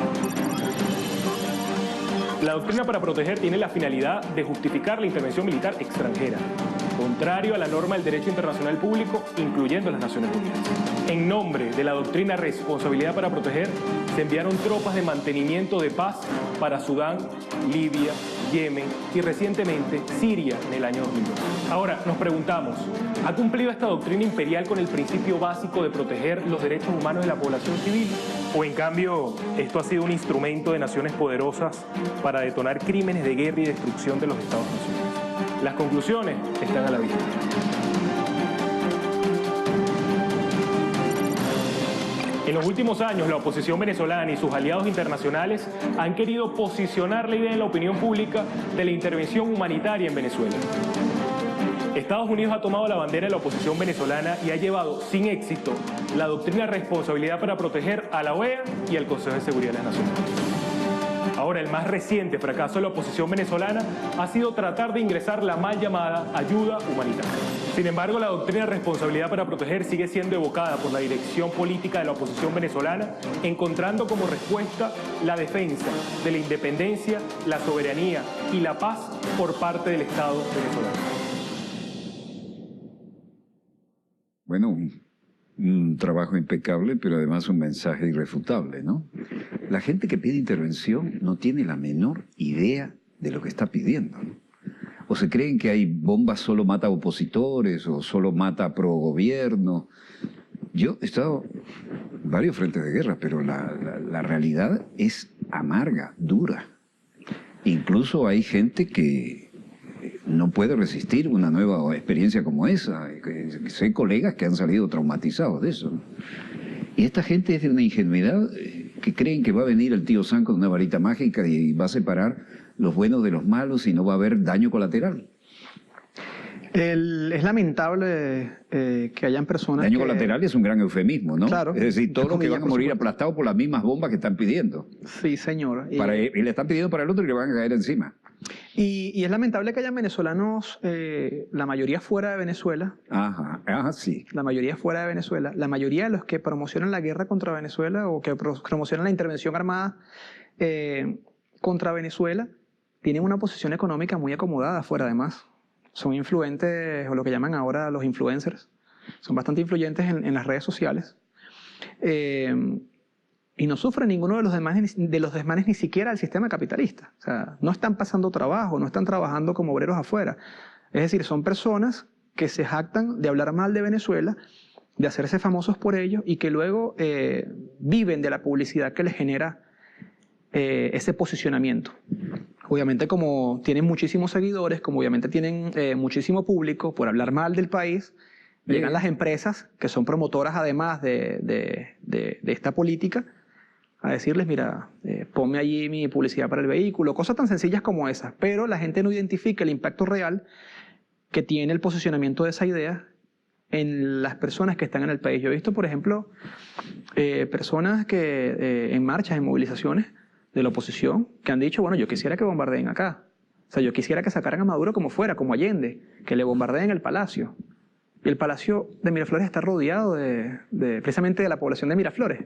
La doctrina para proteger tiene la finalidad de justificar la intervención militar extranjera, contrario a la norma del derecho internacional público, incluyendo las Naciones Unidas. En nombre de la doctrina responsabilidad para proteger, se enviaron tropas de mantenimiento de paz para Sudán, Libia, Yemen y recientemente Siria en el año 2002. Ahora, nos preguntamos, ¿ha cumplido esta doctrina imperial con el principio básico de proteger los derechos humanos de la población civil? ¿O en cambio, esto ha sido un instrumento de naciones poderosas para detonar crímenes de guerra y destrucción de los Estados-naciones? Las conclusiones están a la vista. En los últimos años, la oposición venezolana y sus aliados internacionales han querido posicionar la idea en la opinión pública de la intervención humanitaria en Venezuela. Estados Unidos ha tomado la bandera de la oposición venezolana y ha llevado sin éxito la doctrina responsabilidad para proteger a la OEA y al Consejo de Seguridad de las Naciones Unidas. Ahora, el más reciente fracaso de la oposición venezolana ha sido tratar de ingresar la mal llamada ayuda humanitaria. Sin embargo, la doctrina de responsabilidad para proteger sigue siendo evocada por la dirección política de la oposición venezolana, encontrando como respuesta la defensa de la independencia, la soberanía y la paz por parte del Estado venezolano. Bueno, un trabajo impecable, pero además un mensaje irrefutable, ¿no? La gente que pide intervención no tiene la menor idea de lo que está pidiendo, ¿no? O se creen que hay bombas solo mata opositores o solo mata pro gobierno. Yo he estado en varios frentes de guerra, pero la realidad es amarga, dura. Incluso hay gente que no puede resistir una nueva experiencia como esa. Sé colegas que han salido traumatizados de eso, ¿no? Y esta gente es de una ingenuidad que creen que va a venir el tío Sam con una varita mágica y va a separar los buenos de los malos y no va a haber daño colateral. Es lamentable que hayan personas Daño colateral es un gran eufemismo, ¿no? Claro. Es decir, todos los que van a morir aplastados por las mismas bombas que están pidiendo. Sí, señor. Y le están pidiendo para el otro y le van a caer encima. Y es lamentable que hayan venezolanos, la mayoría fuera de Venezuela. Ajá, sí. La mayoría fuera de Venezuela. La mayoría de los que promocionan la guerra contra Venezuela o que promocionan la intervención armada contra Venezuela tienen una posición económica muy acomodada fuera, además. Son influentes, o lo que llaman ahora los influencers. Son bastante influyentes en las redes sociales. Y no sufren ninguno de los desmanes ni siquiera del sistema capitalista. O sea, no están pasando trabajo, no están trabajando como obreros afuera. Es decir, son personas que se jactan de hablar mal de Venezuela, de hacerse famosos por ello y que luego viven de la publicidad que les genera ese posicionamiento. Obviamente, como tienen muchísimos seguidores, como obviamente tienen muchísimo público por hablar mal del país, llegan las empresas que son promotoras además de esta política a decirles, mira, ponme allí mi publicidad para el vehículo, cosas tan sencillas como esas, pero la gente no identifica el impacto real que tiene el posicionamiento de esa idea en las personas que están en el país. Yo he visto, por ejemplo, personas que en marchas, en movilizaciones de la oposición, que han dicho, bueno, yo quisiera que bombardeen acá. O sea, yo quisiera que sacaran a Maduro como fuera, como Allende, que le bombardeen el palacio. Y el palacio de Miraflores está rodeado precisamente de la población de Miraflores.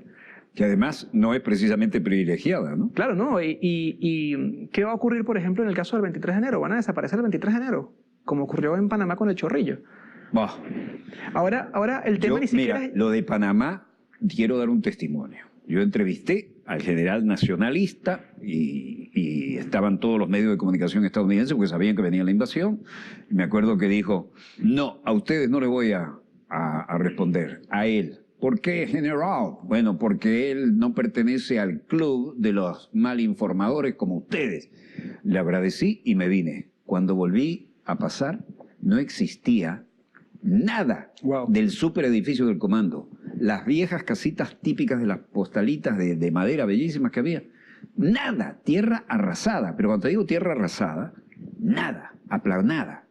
Que además no es precisamente privilegiada, ¿no? Claro, no. ¿Y qué va a ocurrir, por ejemplo, en el caso del 23 de enero? ¿Van a desaparecer el 23 de enero? Como ocurrió en Panamá con el Chorrillo. Bah. Ahora el tema ni siquiera mira, lo de Panamá, quiero dar un testimonio. Yo entrevisté al general nacionalista y estaban todos los medios de comunicación estadounidenses porque sabían que venía la invasión. Y me acuerdo que dijo, no, a ustedes no les voy a responder, a él. ¿Por qué, general? Bueno, porque él no pertenece al club de los malinformadores como ustedes. Le agradecí y me vine. Cuando volví a pasar, no existía nada del superedificio del comando. Las viejas casitas típicas de las postalitas de madera bellísimas que había. Nada, tierra arrasada. Pero cuando te digo tierra arrasada, nada, aplanada.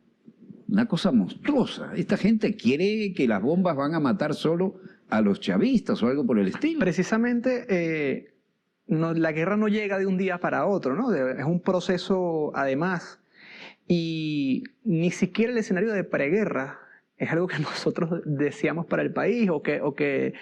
Una cosa monstruosa. Esta gente quiere que las bombas van a matar solo a los chavistas o algo por el estilo. Precisamente la guerra no llega de un día para otro, ¿no? Es un proceso además. Y ni siquiera el escenario de preguerra es algo que nosotros deseamos para el país o que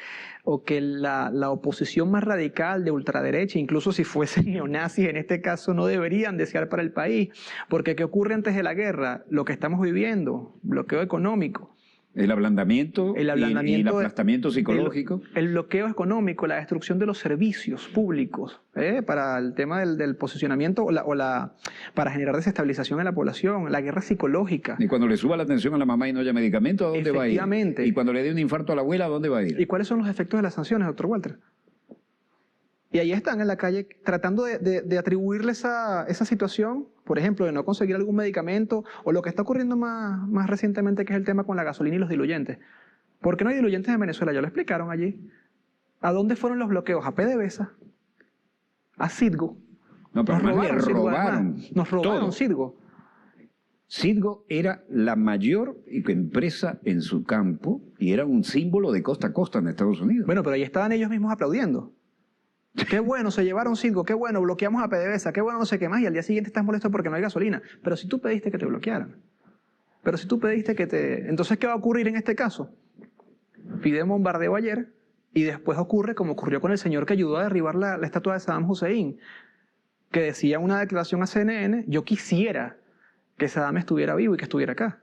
la oposición más radical de ultraderecha, incluso si fuesen neonazis en este caso, no deberían desear para el país. Porque ¿qué ocurre antes de la guerra? Lo que estamos viviendo, bloqueo económico. El ablandamiento, y el aplastamiento psicológico. El bloqueo económico, la destrucción de los servicios públicos para el tema del posicionamiento para generar desestabilización en la población, la guerra psicológica. Y cuando le suba la atención a la mamá y no haya medicamento, ¿a dónde va a ir? Efectivamente. Y cuando le dé un infarto a la abuela, ¿a dónde va a ir? ¿Y cuáles son los efectos de las sanciones, doctor Walter? Y ahí están en la calle tratando de atribuirle esa situación, por ejemplo, de no conseguir algún medicamento, o lo que está ocurriendo más recientemente, que es el tema con la gasolina y los diluyentes. ¿Por qué no hay diluyentes en Venezuela? Ya lo explicaron allí. ¿A dónde fueron los bloqueos? A PDVSA, a Citgo. No, pero nos robaron. Nos robaron Citgo. Citgo era la mayor empresa en su campo y era un símbolo de costa a costa en Estados Unidos. Bueno, pero ahí estaban ellos mismos aplaudiendo. Qué bueno, se llevaron Citgo, qué bueno, bloqueamos a PDVSA, qué bueno, no sé qué más, y al día siguiente estás molesto porque no hay gasolina. Pero si tú pediste que te bloquearan. Pero si tú pediste que te... Entonces, ¿qué va a ocurrir en este caso? Piden bombardeo ayer y después ocurre como ocurrió con el señor que ayudó a derribar la estatua de Saddam Hussein, que decía una declaración a CNN, yo quisiera que Saddam estuviera vivo y que estuviera acá.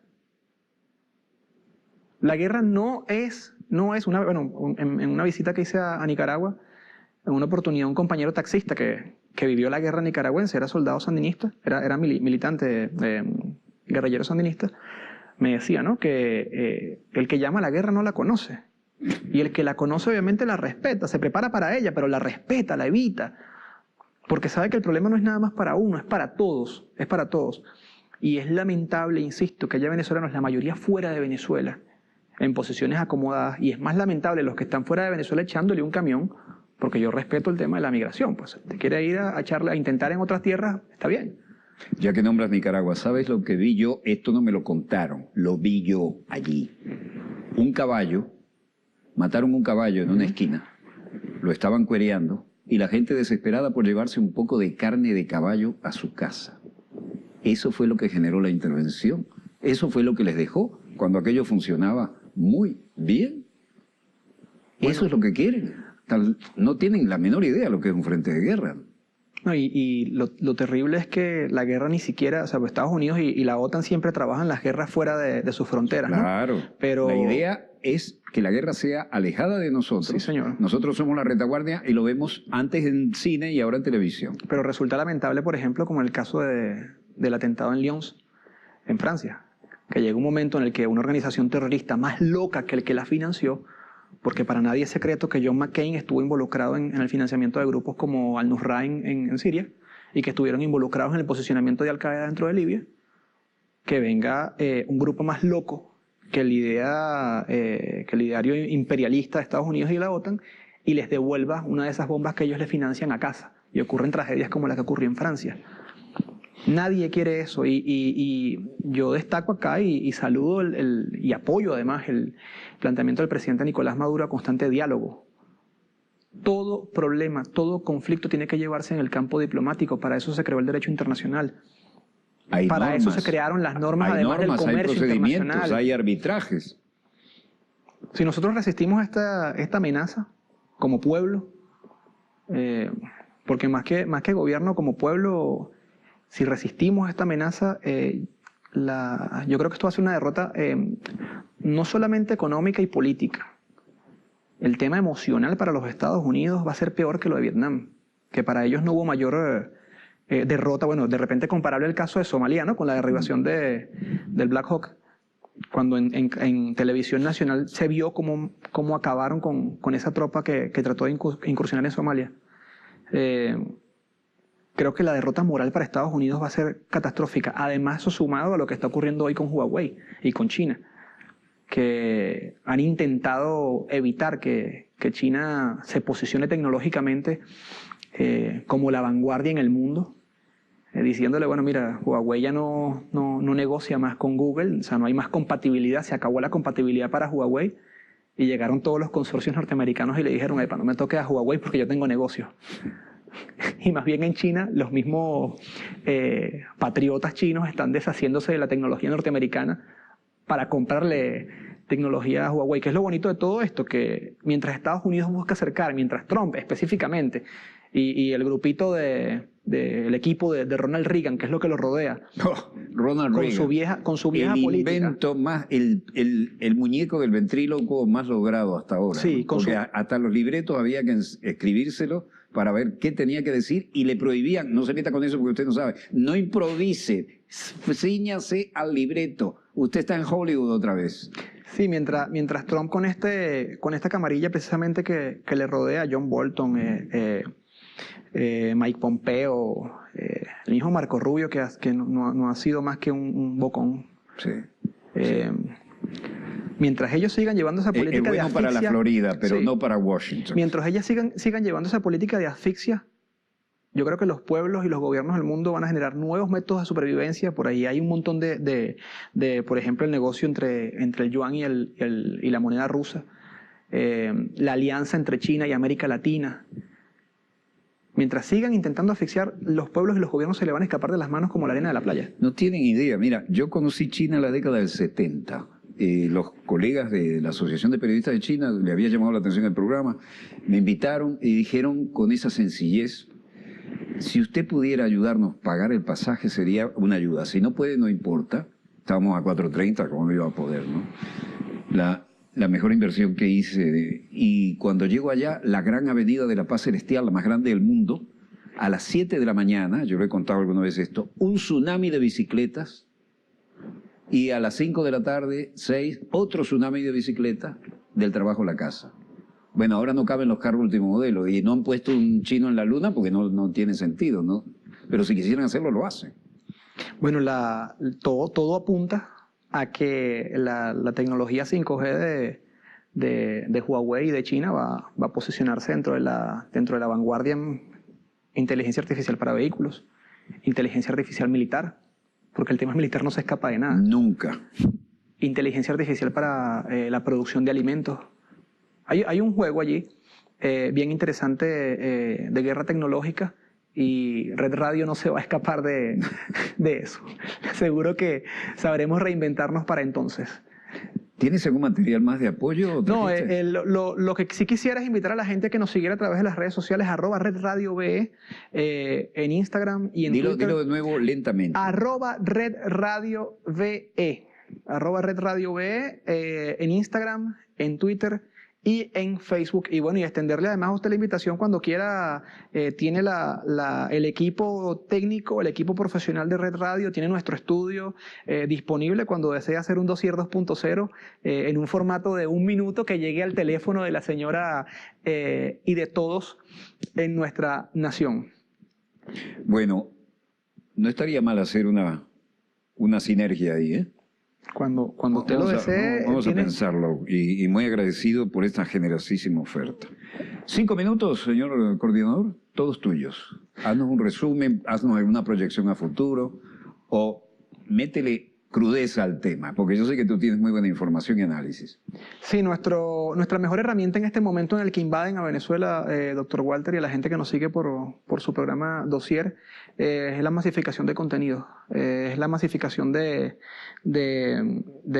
La guerra no es una... Bueno, en una visita que hice a Nicaragua, en una oportunidad un compañero taxista que vivió la guerra nicaragüense, era soldado sandinista, era militante, guerrillero sandinista, me decía, ¿no?, que el que llama a la guerra no la conoce. Y el que la conoce obviamente la respeta, se prepara para ella, pero la respeta, la evita. Porque sabe que el problema no es nada más para uno, es para todos, es para todos. Y es lamentable, insisto, que haya venezolanos, la mayoría fuera de Venezuela, en posiciones acomodadas, y es más lamentable los que están fuera de Venezuela echándole un camión, porque yo respeto el tema de la migración, pues te quiere ir a intentar en otras tierras, está bien. Ya que nombras Nicaragua, ¿sabes lo que vi yo? Esto no me lo contaron, lo vi yo allí. Un caballo, mataron un caballo en una esquina, lo estaban cuereando, y la gente desesperada por llevarse un poco de carne de caballo a su casa. Eso fue lo que generó la intervención, eso fue lo que les dejó cuando aquello funcionaba muy bien. Eso es lo que quieren. No tienen la menor idea de lo que es un frente de guerra. No, y lo terrible es que la guerra ni siquiera, o sea, Estados Unidos y la OTAN siempre trabajan las guerras fuera de sus fronteras, ¿no? Claro, pero la idea es que la guerra sea alejada de nosotros. Sí, señor. Nosotros somos la retaguardia y lo vemos antes en cine y ahora en televisión. Pero resulta lamentable, por ejemplo, como el caso del atentado en Lyons, en Francia, que llegó un momento en el que una organización terrorista más loca que el que la financió, porque para nadie es secreto que John McCain estuvo involucrado en el financiamiento de grupos como Al-Nusra en Siria, y que estuvieron involucrados en el posicionamiento de Al-Qaeda dentro de Libia, que venga un grupo más loco que el ideario imperialista de Estados Unidos y la OTAN, y les devuelva una de esas bombas que ellos le financian a casa, y ocurren tragedias como la que ocurrió en Francia. Nadie quiere eso, y yo destaco acá y saludo y apoyo además el planteamiento del presidente Nicolás Maduro a constante diálogo. Todo problema, todo conflicto tiene que llevarse en el campo diplomático. Para eso se creó el derecho internacional. Para eso se crearon las normas, además del comercio hay procedimientos, internacional. hay arbitrajes. Si nosotros resistimos esta amenaza como pueblo, porque más que gobierno, como pueblo, si resistimos esta amenaza, yo creo que esto va a ser una derrota no solamente económica y política. El tema emocional para los Estados Unidos va a ser peor que lo de Vietnam. que para ellos no hubo mayor derrota, bueno, de repente comparable al caso de Somalia, ¿no? Con la derribación del Black Hawk, cuando en televisión nacional se vio cómo acabaron con esa tropa que trató de incursionar en Somalia. Creo que la derrota moral para Estados Unidos va a ser catastrófica. Además, eso sumado a lo que está ocurriendo hoy con Huawei y con China, que han intentado evitar que China se posicione tecnológicamente como la vanguardia en el mundo, diciéndole, bueno, mira, Huawei ya no negocia más con Google, o sea, no hay más compatibilidad, se acabó la compatibilidad para Huawei, y llegaron todos los consorcios norteamericanos y le dijeron, epa, no me toques a Huawei porque yo tengo negocio. Y más bien en China, los mismos patriotas chinos están deshaciéndose de la tecnología norteamericana para comprarle tecnología a Huawei. Que es lo bonito de todo esto, que mientras Estados Unidos busca acercar, mientras Trump específicamente, y el grupito del equipo de Ronald Reagan, que es lo que lo rodea, Ronald Reagan, con su vieja el política. Invento más, el muñeco del ventríloco más logrado hasta ahora. Sí, ¿no? Porque hasta los libretos había que escribírselo para ver qué tenía que decir, y le prohibían, no se meta con eso porque usted no sabe, no improvise, cíñase al libreto. Usted está en Hollywood otra vez. Sí, mientras Trump con esta camarilla precisamente que le rodea, John Bolton, Mike Pompeo, el mismo Marco Rubio, que no ha sido más que un bocón. Sí. Mientras ellos sigan llevando esa política de asfixia... para la Florida, pero sí, no para Washington. Mientras ellos sigan llevando esa política de asfixia, yo creo que los pueblos y los gobiernos del mundo van a generar nuevos métodos de supervivencia. Por ahí hay un montón por ejemplo, el negocio entre el yuan y la moneda rusa, la alianza entre China y América Latina. Mientras sigan intentando asfixiar, los pueblos y los gobiernos se le van a escapar de las manos como la arena de la playa. No tienen idea. Mira, yo conocí China en la década del 70. Los colegas de la Asociación de Periodistas de China, le había llamado la atención el programa, me invitaron y dijeron con esa sencillez, si usted pudiera ayudarnos a pagar el pasaje sería una ayuda, si no puede no importa, estábamos a 4.30, ¿cómo no iba a poder, no? La mejor inversión que hice, y cuando llego allá, la gran avenida de la Paz Celestial, la más grande del mundo, a las 7 de la mañana, yo lo he contado alguna vez esto, un tsunami de bicicletas, y a las 5 de la tarde, 6, otro tsunami de bicicletas del trabajo a la casa. Bueno, ahora no caben los carros último modelo y no han puesto un chino en la luna porque no tiene sentido, ¿no? Pero si quisieran hacerlo, lo hacen. Bueno, todo apunta a que la tecnología 5G de Huawei y de China va a posicionarse dentro de la vanguardia en inteligencia artificial para vehículos, inteligencia artificial militar, porque el tema militar no se escapa de nada. Nunca. Inteligencia artificial para la producción de alimentos. Hay un juego allí bien interesante de guerra tecnológica, y Red Radio no se va a escapar de eso. Seguro que sabremos reinventarnos para entonces. ¿Tienes algún material más de apoyo? No, lo que sí quisiera es invitar a la gente a que nos siguiera a través de las redes sociales, @RedRadioVE, en Instagram y en Twitter. Dilo de nuevo lentamente. @RedRadioVE. @RedRadioVE, en Instagram, en Twitter y en Facebook. Y bueno, y extenderle además a usted la invitación cuando quiera. Tiene el equipo técnico, el equipo profesional de Red Radio, tiene nuestro estudio disponible cuando desee hacer un dossier 2.0 en un formato de 1 minuto que llegue al teléfono de la señora y de todos en nuestra nación. Bueno, no estaría mal hacer una sinergia ahí, ¿eh? Cuando usted lo desee... Vamos a pensarlo, y muy agradecido por esta generosísima oferta. 5 minutos, señor coordinador, todos tuyos. Haznos un resumen, haznos alguna proyección a futuro, o métele crudeza al tema, porque yo sé que tú tienes muy buena información y análisis. Sí, nuestra mejor herramienta en este momento en el que invaden a Venezuela, doctor Walter, y a la gente que nos sigue por su programa Dossier, es la masificación de contenido, es la masificación de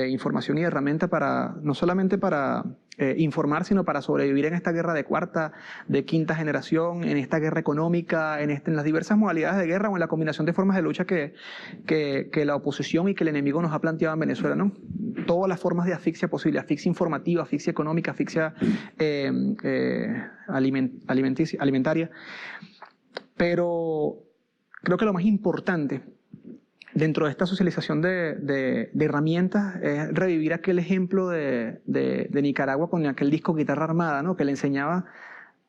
información y herramienta para, no solamente para informar, sino para sobrevivir en esta guerra de cuarta, de quinta generación, en esta guerra económica, en las diversas modalidades de guerra o en la combinación de formas de lucha que la oposición y que el enemigo nos ha planteado en Venezuela, ¿no? Todas las formas de asfixia posible, asfixia informativa, asfixia económica, asfixia alimentaria. Pero creo que lo más importante dentro de esta socialización de herramientas es revivir aquel ejemplo de Nicaragua con aquel disco Guitarra Armada, ¿no? Que le enseñaba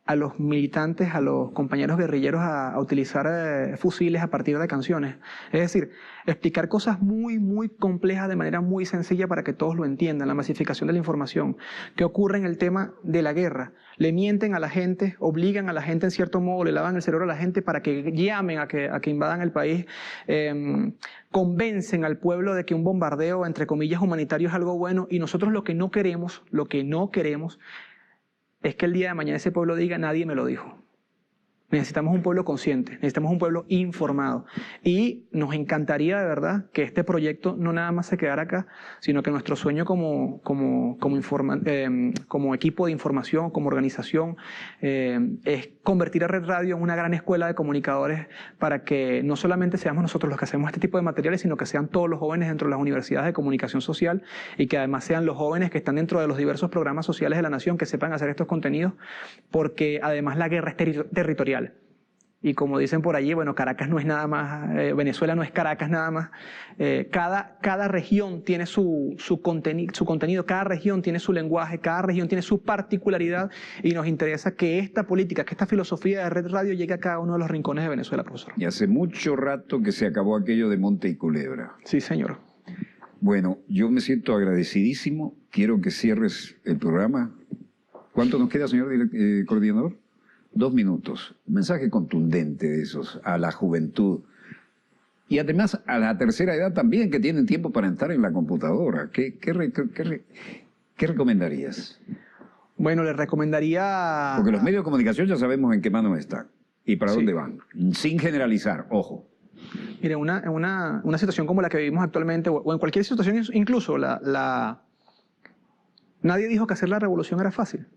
a los militantes, a los compañeros guerrilleros a utilizar fusiles a partir de canciones. Es decir, explicar cosas muy, muy complejas de manera muy sencilla para que todos lo entiendan. La masificación de la información. ¿Qué ocurre en el tema de la guerra? Le mienten a la gente, obligan a la gente en cierto modo, le lavan el cerebro a la gente para que llamen a que invadan el país, convencen al pueblo de que un bombardeo, entre comillas, humanitario es algo bueno, y nosotros lo que no queremos es que el día de mañana ese pueblo diga, nadie me lo dijo. Necesitamos un pueblo consciente, necesitamos un pueblo informado. Y nos encantaría de verdad que este proyecto no nada más se quedara acá, sino que nuestro sueño como equipo de información, como organización, es convertir a Red Radio en una gran escuela de comunicadores para que no solamente seamos nosotros los que hacemos este tipo de materiales, sino que sean todos los jóvenes dentro de las universidades de comunicación social y que además sean los jóvenes que están dentro de los diversos programas sociales de la nación que sepan hacer estos contenidos, porque además la guerra es territorial. Y como dicen por allí, bueno, Caracas no es nada más, Venezuela no es Caracas nada más. Cada región tiene su contenido, cada región tiene su lenguaje, cada región tiene su particularidad y nos interesa que esta política, que esta filosofía de Red Radio llegue a cada uno de los rincones de Venezuela, profesor. Y hace mucho rato que se acabó aquello de Monte y Culebra. Sí, señor. Bueno, yo me siento agradecidísimo. Quiero que cierres el programa. ¿Cuánto nos queda, señor coordinador? 2 minutos. Un mensaje contundente de esos a la juventud. Y además a la tercera edad también, que tienen tiempo para entrar en la computadora. ¿Qué recomendarías? Bueno, les recomendaría... Porque los medios de comunicación ya sabemos en qué mano están y para dónde van. Sin generalizar, ojo. Mire, una situación como la que vivimos actualmente, o en cualquier situación, incluso nadie dijo que hacer la revolución era fácil.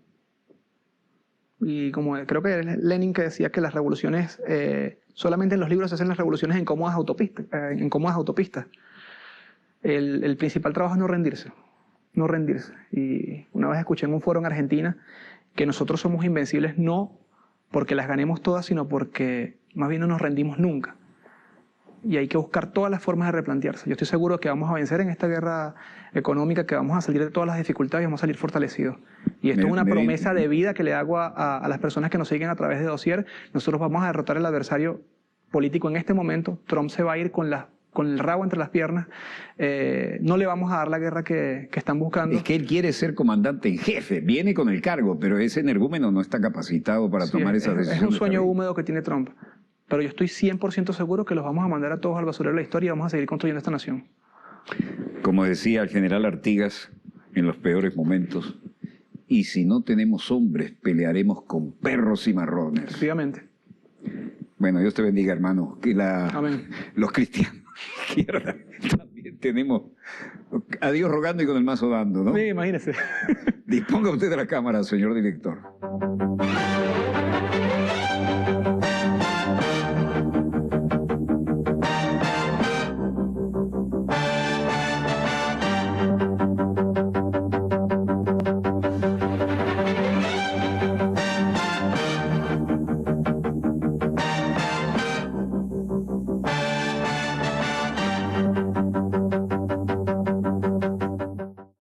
Y como creo que es Lenin que decía que las revoluciones, solamente en los libros se hacen las revoluciones en cómodas autopistas. El principal trabajo es no rendirse. Y una vez escuché en un foro en Argentina que nosotros somos invencibles no porque las ganemos todas, sino porque más bien no nos rendimos nunca. Y hay que buscar todas las formas de replantearse. Yo estoy seguro que vamos a vencer en esta guerra económica, que vamos a salir de todas las dificultades y vamos a salir fortalecidos. Y esto es una promesa de vida que le hago a las personas que nos siguen a través de Dossier. Nosotros vamos a derrotar al adversario político en este momento. Trump se va a ir con el rabo entre las piernas. No le vamos a dar la guerra que están buscando. Es que él quiere ser comandante en jefe, viene con el cargo, pero ese energúmeno no está capacitado para tomar esa decisión. Es un sueño húmedo que tiene Trump. Pero yo estoy 100% seguro que los vamos a mandar a todos al basurero de la historia y vamos a seguir construyendo esta nación. Como decía el general Artigas en los peores momentos, y si no tenemos hombres, pelearemos con perros y marrones. Efectivamente. Bueno, Dios te bendiga, hermano. Que Amén. Los cristianos de izquierda también tenemos a Dios rogando y con el mazo dando, ¿no? Sí, imagínese. Disponga usted de la cámara, señor director.